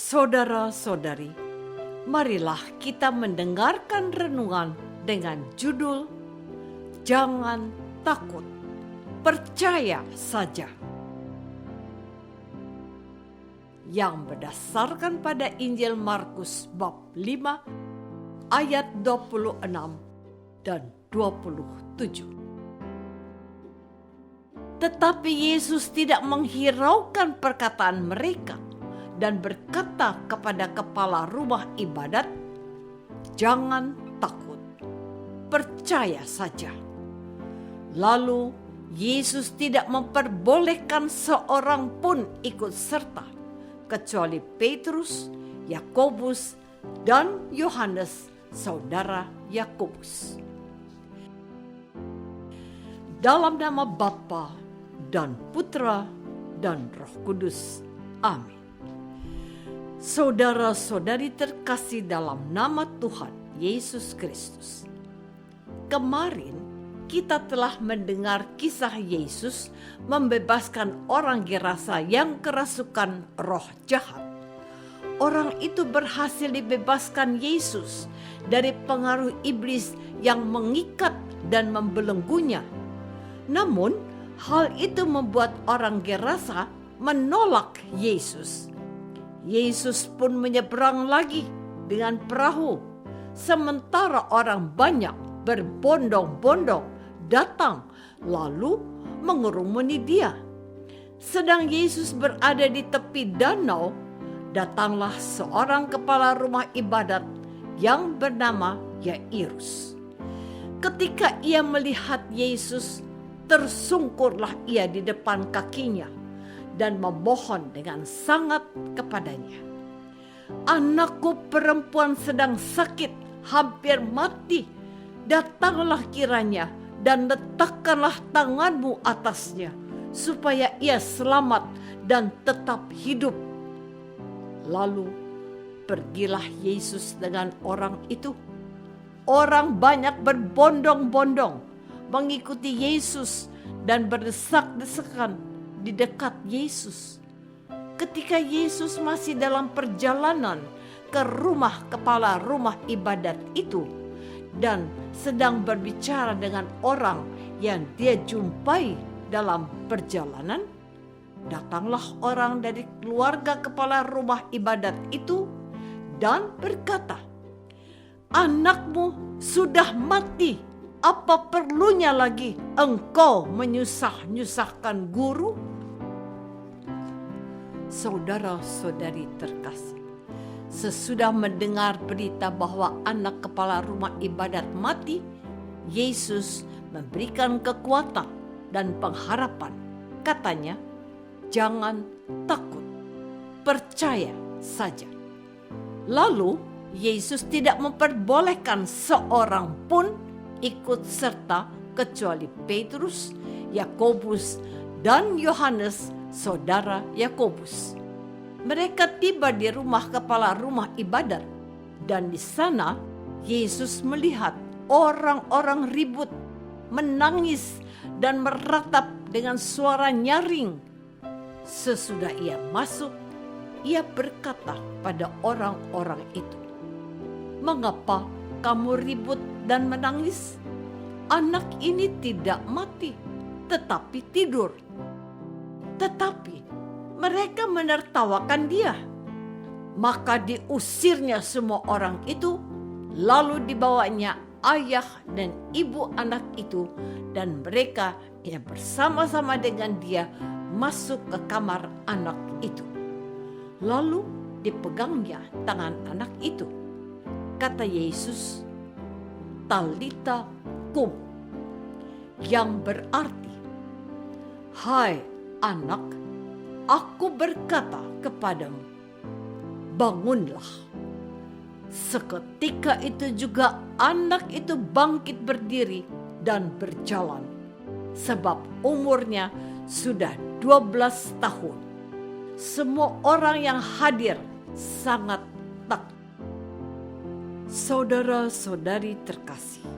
Saudara-saudari, marilah kita mendengarkan renungan dengan judul Jangan Takut, Percaya Saja, yang berdasarkan pada Injil Markus bab 5 ayat 26 dan 27. Tetapi Yesus tidak menghiraukan perkataan mereka dan berkata kepada kepala rumah ibadat, "Jangan takut, percaya saja." Lalu Yesus tidak memperbolehkan seorang pun ikut serta, kecuali Petrus, Yakobus, dan Yohanes, saudara Yakobus. Dalam nama Bapa dan Putra dan Roh Kudus. Amin. Saudara-saudari terkasih dalam nama Tuhan Yesus Kristus. Kemarin kita telah mendengar kisah Yesus membebaskan orang Gerasa yang kerasukan roh jahat. Orang itu berhasil dibebaskan Yesus dari pengaruh iblis yang mengikat dan membelenggunya. Namun, hal itu membuat orang Gerasa menolak Yesus. Yesus pun menyeberang lagi dengan perahu, sementara orang banyak berbondong-bondong datang lalu mengerumuni dia. Sedang Yesus berada di tepi danau, datanglah seorang kepala rumah ibadat yang bernama Yairus. Ketika ia melihat Yesus, tersungkurlah ia di depan kakinya dan memohon dengan sangat kepadanya, "Anakku perempuan sedang sakit, hampir mati. Datanglah kiranya dan letakkanlah tanganmu atasnya, supaya ia selamat dan tetap hidup." Lalu pergilah Yesus dengan orang itu. Orang banyak berbondong-bondong mengikuti Yesus dan berdesak-desakan di dekat Yesus. Ketika Yesus masih dalam perjalanan ke rumah kepala rumah ibadat itu dan sedang berbicara dengan orang yang dia jumpai dalam perjalanan, datanglah orang dari keluarga kepala rumah ibadat itu dan berkata, "Anakmu sudah mati. Apa perlunya lagi engkau menyusah-nyusahkan guru?" Saudara-saudari terkasih, sesudah mendengar berita bahwa anak kepala rumah ibadat mati, Yesus memberikan kekuatan dan pengharapan. Katanya, "Jangan takut, percaya saja." Lalu Yesus tidak memperbolehkan seorang pun ikut serta kecuali Petrus, Yakobus, dan Yohanes, saudara Yakobus. Mereka tiba di rumah kepala rumah ibadat, dan di sana Yesus melihat orang-orang ribut, menangis, dan meratap dengan suara nyaring. Sesudah ia masuk, ia berkata pada orang-orang itu, "Mengapa kamu ribut dan menangis? Anak ini tidak mati, tetapi tidur." Tetapi mereka menertawakan dia. Maka diusirnya semua orang itu, lalu dibawanya ayah dan ibu anak itu, dan mereka yang bersama-sama dengan dia masuk ke kamar anak itu. Lalu dipegangnya tangan anak itu. Kata Yesus, "Talita kum," yang berarti, "Hai anak, aku berkata kepadamu, bangunlah." Seketika itu juga anak itu bangkit berdiri dan berjalan, sebab umurnya sudah 12 tahun. Semua orang yang hadir sangat takut. Saudara-saudari terkasih,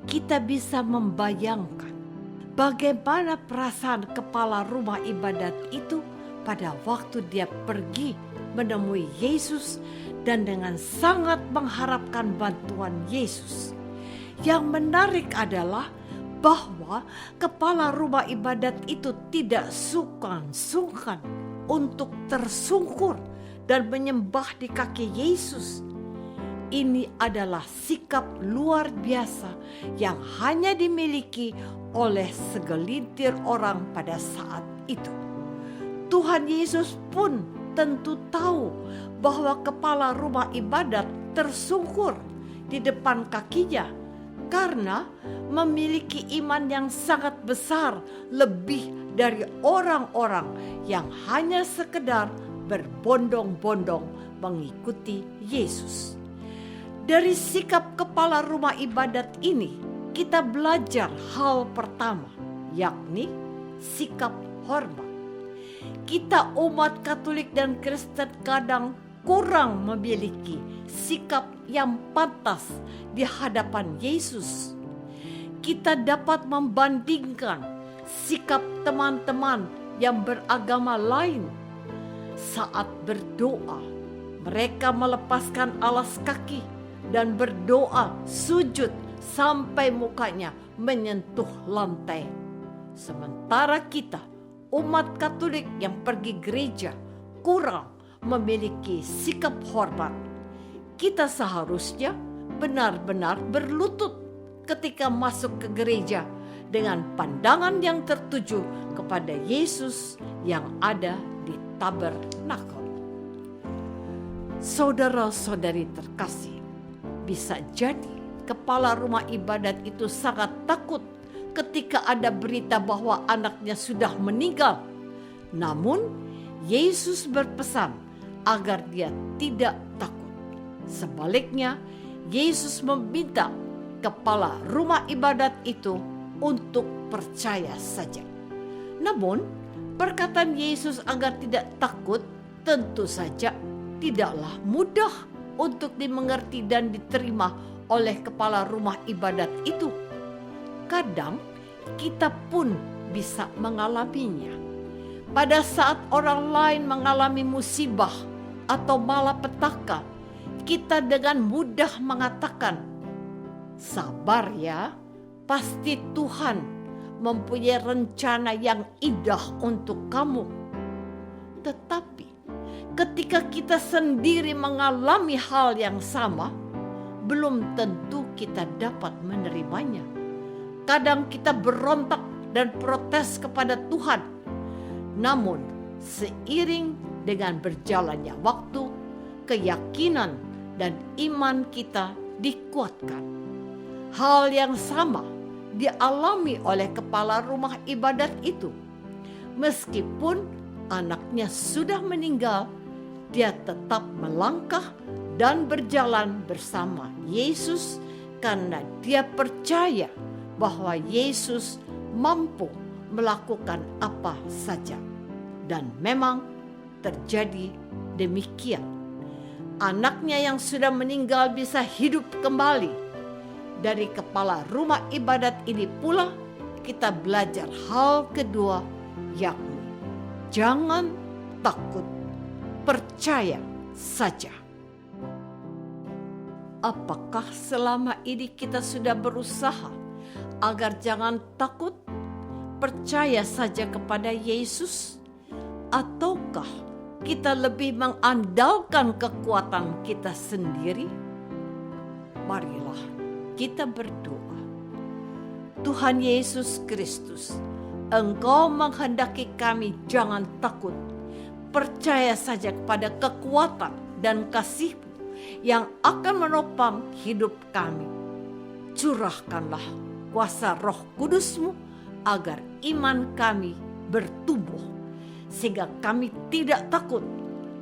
kita bisa membayangkan bagaimana perasaan kepala rumah ibadat itu pada waktu dia pergi menemui Yesus dan dengan sangat mengharapkan bantuan Yesus. Yang menarik adalah bahwa kepala rumah ibadat itu tidak sungkan-sungkan untuk tersungkur dan menyembah di kaki Yesus. Ini adalah sikap luar biasa yang hanya dimiliki oleh segelintir orang pada saat itu. Tuhan Yesus pun tentu tahu bahwa kepala rumah ibadat tersungkur di depan kakinya karena memiliki iman yang sangat besar lebih dari orang-orang yang hanya sekedar berbondong-bondong mengikuti Yesus. Dari sikap kepala rumah ibadat ini, kita belajar hal pertama, yakni sikap hormat. Kita umat Katolik dan Kristen kadang kurang memiliki sikap yang pantas di hadapan Yesus. Kita dapat membandingkan sikap teman-teman yang beragama lain. Saat berdoa, mereka melepaskan alas kaki dan berdoa sujud sampai mukanya menyentuh lantai. Sementara kita, umat Katolik yang pergi gereja, kurang memiliki sikap hormat. Kita seharusnya benar-benar berlutut ketika masuk ke gereja dengan pandangan yang tertuju kepada Yesus yang ada di tabernakel. Saudara-saudari terkasih, bisa jadi kepala rumah ibadat itu sangat takut ketika ada berita bahwa anaknya sudah meninggal. Namun, Yesus berpesan agar dia tidak takut. Sebaliknya, Yesus meminta kepala rumah ibadat itu untuk percaya saja. Namun, perkataan Yesus agar tidak takut tentu saja tidaklah mudah untuk dimengerti dan diterima oleh kepala rumah ibadat itu. Kadang kita pun bisa mengalaminya. Pada saat orang lain mengalami musibah atau malapetaka, kita dengan mudah mengatakan, "Sabar ya, pasti Tuhan mempunyai rencana yang indah untuk kamu." Tetapi ketika kita sendiri mengalami hal yang sama, belum tentu kita dapat menerimanya. Kadang kita berontak dan protes kepada Tuhan. Namun, seiring dengan berjalannya waktu, keyakinan dan iman kita dikuatkan. Hal yang sama dialami oleh kepala rumah ibadat itu. Meskipun anaknya sudah meninggal, dia tetap melangkah dan berjalan bersama Yesus karena dia percaya bahwa Yesus mampu melakukan apa saja. Dan memang terjadi demikian. Anaknya yang sudah meninggal bisa hidup kembali. Dari kepala rumah ibadat ini pula kita belajar hal kedua, yakni jangan takut, percaya saja. Apakah selama ini kita sudah berusaha agar jangan takut, percaya saja kepada Yesus? Ataukah kita lebih mengandalkan kekuatan kita sendiri? Marilah kita berdoa. Tuhan Yesus Kristus, Engkau menghendaki kami jangan takut, percaya saja kepada kekuatan dan kasih-Mu yang akan menopang hidup kami. Curahkanlah kuasa Roh Kudus-Mu agar iman kami bertumbuh, sehingga kami tidak takut,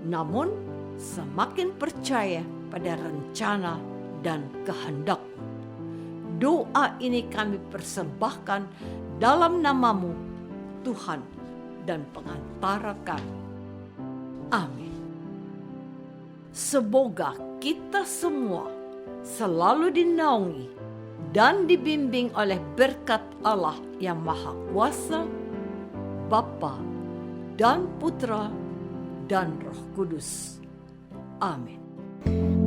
namun semakin percaya pada rencana dan kehendak. Doa ini kami persembahkan dalam nama-Mu, Tuhan dan pengantara kami. Amin. Semoga kita semua selalu dinaungi dan dibimbing oleh berkat Allah yang Maha Kuasa, Bapa dan Putra dan Roh Kudus. Amin.